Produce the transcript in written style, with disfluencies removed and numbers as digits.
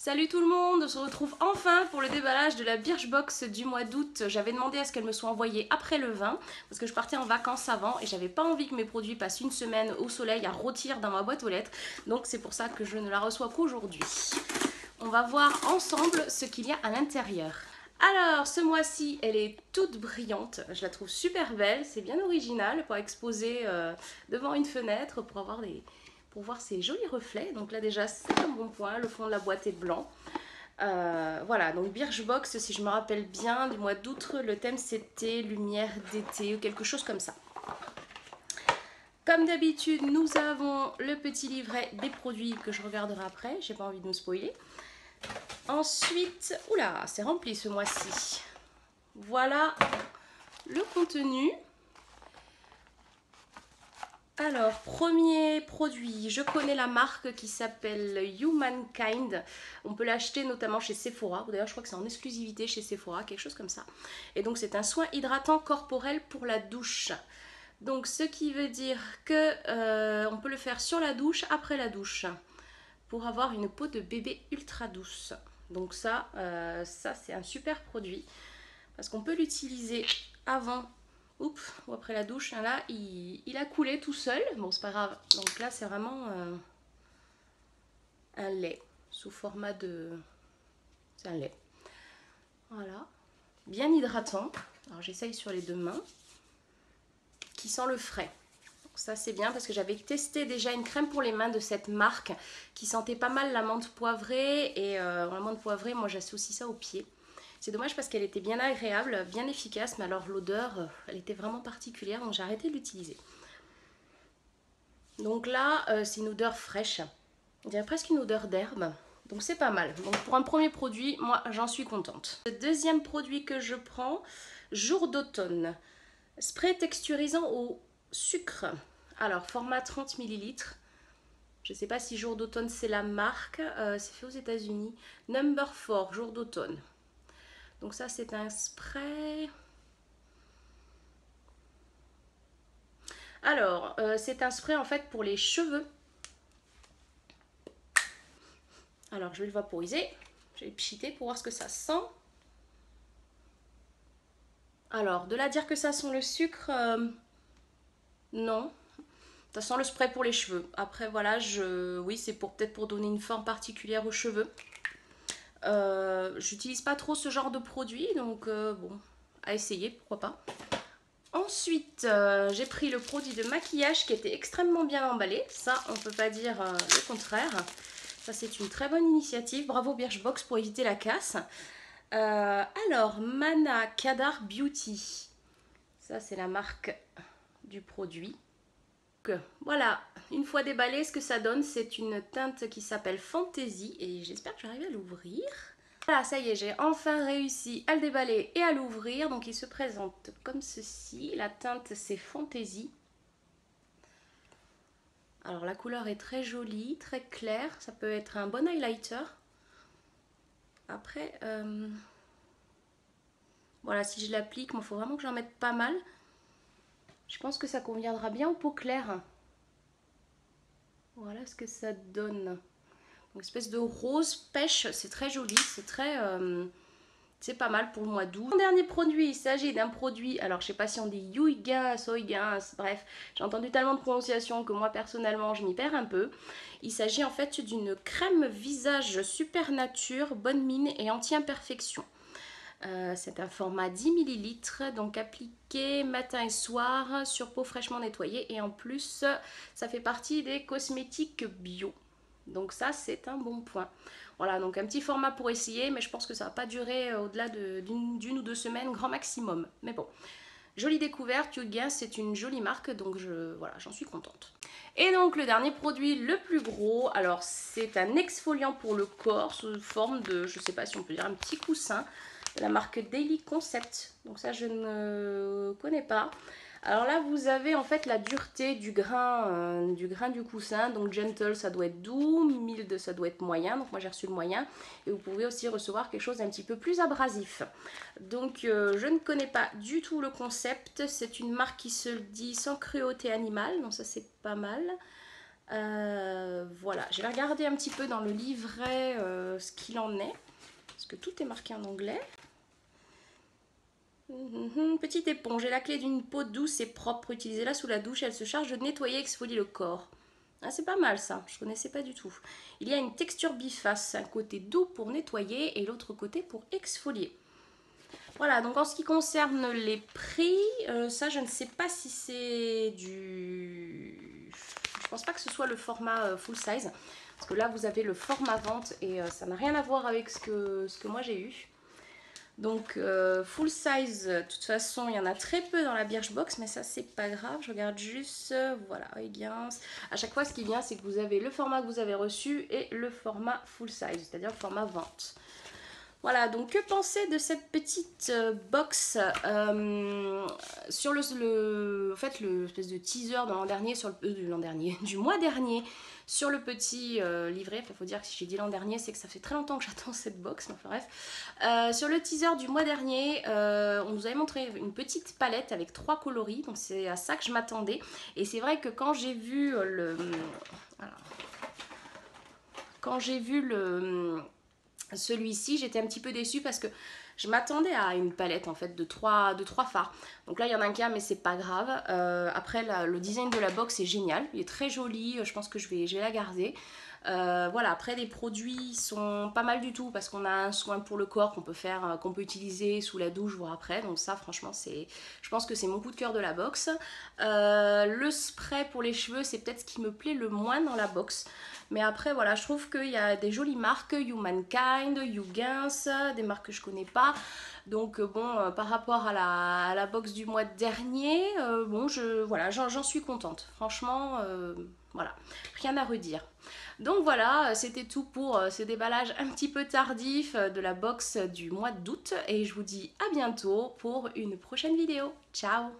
Salut tout le monde, on se retrouve enfin pour le déballage de la Birchbox du mois d'août. J'avais demandé à ce qu'elle me soit envoyée après le 20 parce que je partais en vacances avant et j'avais pas envie que mes produits passent une semaine au soleil à rôtir dans ma boîte aux lettres. Donc c'est pour ça que je ne la reçois qu'aujourd'hui. On va voir ensemble ce qu'il y a à l'intérieur. Alors ce mois-ci elle est toute brillante, je la trouve super belle, c'est bien original pour exposer devant une fenêtre pour avoir pour voir ces jolis reflets. Donc là déjà c'est un bon point, le fond de la boîte est blanc. Voilà, donc Birchbox, si je me rappelle bien, du mois d'août, le thème c'était lumière d'été ou quelque chose comme ça. Comme d'habitude, nous avons le petit livret des produits que je regarderai après, j'ai pas envie de me spoiler. Ensuite, oula, c'est rempli ce mois-ci. Voilà le contenu. Alors, premier produit, je connais la marque qui s'appelle Humankind. On peut l'acheter notamment chez Sephora. D'ailleurs, je crois que c'est en exclusivité chez Sephora, quelque chose comme ça. Et donc, c'est un soin hydratant corporel pour la douche. Donc, ce qui veut dire que on peut le faire sur la douche, après la douche, pour avoir une peau de bébé ultra douce. Donc ça c'est un super produit parce qu'on peut l'utiliser avant ou après la douche. Là, il a coulé tout seul. Bon, c'est pas grave. Donc là, c'est vraiment un lait sous format de... C'est un lait. Voilà. Bien hydratant. Alors, j'essaye sur les deux mains. Qui sent le frais. Donc ça, c'est bien parce que j'avais testé déjà une crème pour les mains de cette marque qui sentait pas mal la menthe poivrée. Et la menthe poivrée, moi, j'associe ça aux pieds. C'est dommage parce qu'elle était bien agréable, bien efficace, mais alors l'odeur, elle était vraiment particulière, donc j'ai arrêté de l'utiliser. Donc là, c'est une odeur fraîche, on dirait presque une odeur d'herbe, donc c'est pas mal. Donc pour un premier produit, moi j'en suis contente. Le deuxième produit que je prends, jour d'automne, spray texturisant au sucre. Alors format 30 ml. Je ne sais pas si jour d'automne c'est la marque, c'est fait aux États-Unis. Number 4, jour d'automne. Donc ça c'est un spray. Alors c'est un spray en fait pour les cheveux. Alors je vais le vaporiser. Je vais le pchiter pour voir ce que ça sent. Alors de là à dire que ça sent le sucre, non. Ça sent le spray pour les cheveux. Après voilà, oui c'est peut-être pour donner une forme particulière aux cheveux. J'utilise pas trop ce genre de produit, donc bon, à essayer, pourquoi pas. Ensuite, j'ai pris le produit de maquillage qui était extrêmement bien emballé. Ça, on ne peut pas dire le contraire. Ça, c'est une très bonne initiative. Bravo Birchbox pour éviter la casse. Alors, Mana Kadar Beauty. Ça, c'est la marque du produit. Donc, voilà, une fois déballé, ce que ça donne, c'est une teinte qui s'appelle Fantasy. Et j'espère que j'arrive à l'ouvrir. Voilà, ça y est, j'ai enfin réussi à le déballer et à l'ouvrir. Donc il se présente comme ceci. La teinte c'est Fantasy. Alors la couleur est très jolie, très claire. Ça peut être un bon highlighter. Après, voilà, si je l'applique, il faut vraiment que j'en mette pas mal. Je pense que ça conviendra bien aux peaux claires. Voilà ce que ça donne. Une espèce de rose pêche, c'est très joli, c'est très... c'est pas mal pour le mois d'août. Mon dernier produit, il s'agit d'un produit, alors je sais pas si on dit Yuigas, Oigas, bref, j'ai entendu tellement de prononciations que moi personnellement je m'y perds un peu. Il s'agit en fait d'une crème visage super nature, bonne mine et anti-imperfection. C'est un format 10 ml, donc appliqué matin et soir sur peau fraîchement nettoyée et en plus ça fait partie des cosmétiques bio. Donc ça c'est un bon point. Voilà, donc un petit format pour essayer, mais je pense que ça va pas durer au-delà d'une ou deux semaines, grand maximum. Mais bon, jolie découverte, Yuigas c'est une jolie marque, donc voilà, j'en suis contente. Et donc le dernier produit, le plus gros, alors c'est un exfoliant pour le corps sous forme de, je sais pas si on peut dire un petit coussin, de la marque Daily Concept. Donc ça je ne connais pas. Alors là vous avez en fait la dureté du grain du coussin, donc gentle ça doit être doux, mild ça doit être moyen, donc moi j'ai reçu le moyen, et vous pouvez aussi recevoir quelque chose d'un petit peu plus abrasif. Donc je ne connais pas du tout le concept, c'est une marque qui se dit sans cruauté animale, donc ça c'est pas mal. Voilà, je vais regarder un petit peu dans le livret ce qu'il en est, parce que tout est marqué en anglais. Petite éponge, et la clé d'une peau douce et propre. Utilisez-la sous la douche, elle se charge de nettoyer et exfolier le corps. Ah, c'est pas mal ça, je connaissais pas du tout. Il y a une texture biface, un côté doux pour nettoyer et l'autre côté pour exfolier. Voilà, donc en ce qui concerne les prix, ça je ne sais pas si c'est du... Je pense pas que ce soit le format full size, parce que là vous avez le format vente et ça n'a rien à voir avec ce que moi j'ai eu. Donc full size, de toute façon il y en a très peu dans la Birchbox, mais ça c'est pas grave, je regarde juste, voilà, Huygens. À chaque fois ce qui vient c'est que vous avez le format que vous avez reçu et le format full size, c'est-à-dire le format vente. Voilà, donc que penser de cette petite box sur en fait, l'espèce de teaser de l'an dernier, du mois dernier, sur le petit livret. Enfin, il faut dire que si j'ai dit l'an dernier, c'est que ça fait très longtemps que j'attends cette box, mais enfin bref. Sur le teaser du mois dernier, on nous avait montré une petite palette avec 3 coloris, donc c'est à ça que je m'attendais. Et c'est vrai que quand j'ai vu celui-ci, j'étais un petit peu déçue parce que je m'attendais à une palette en fait de 3 fards. Donc là il y en a qu'un mais c'est pas grave. Après le design de la box est génial, il est très joli, je pense que je vais la garder. Voilà, après les produits sont pas mal du tout parce qu'on a un soin pour le corps qu'on peut utiliser sous la douche voire après, donc ça franchement je pense que c'est mon coup de cœur de la box. Le spray pour les cheveux c'est peut-être ce qui me plaît le moins dans la box, mais après voilà, je trouve qu'il y a des jolies marques, Humankind, Huygens, des marques que je connais pas. Donc bon, par rapport à la box du mois dernier, bon voilà, j'en suis contente. Franchement, voilà, rien à redire. Donc voilà, c'était tout pour ce déballage un petit peu tardif de la box du mois d'août. Et je vous dis à bientôt pour une prochaine vidéo. Ciao!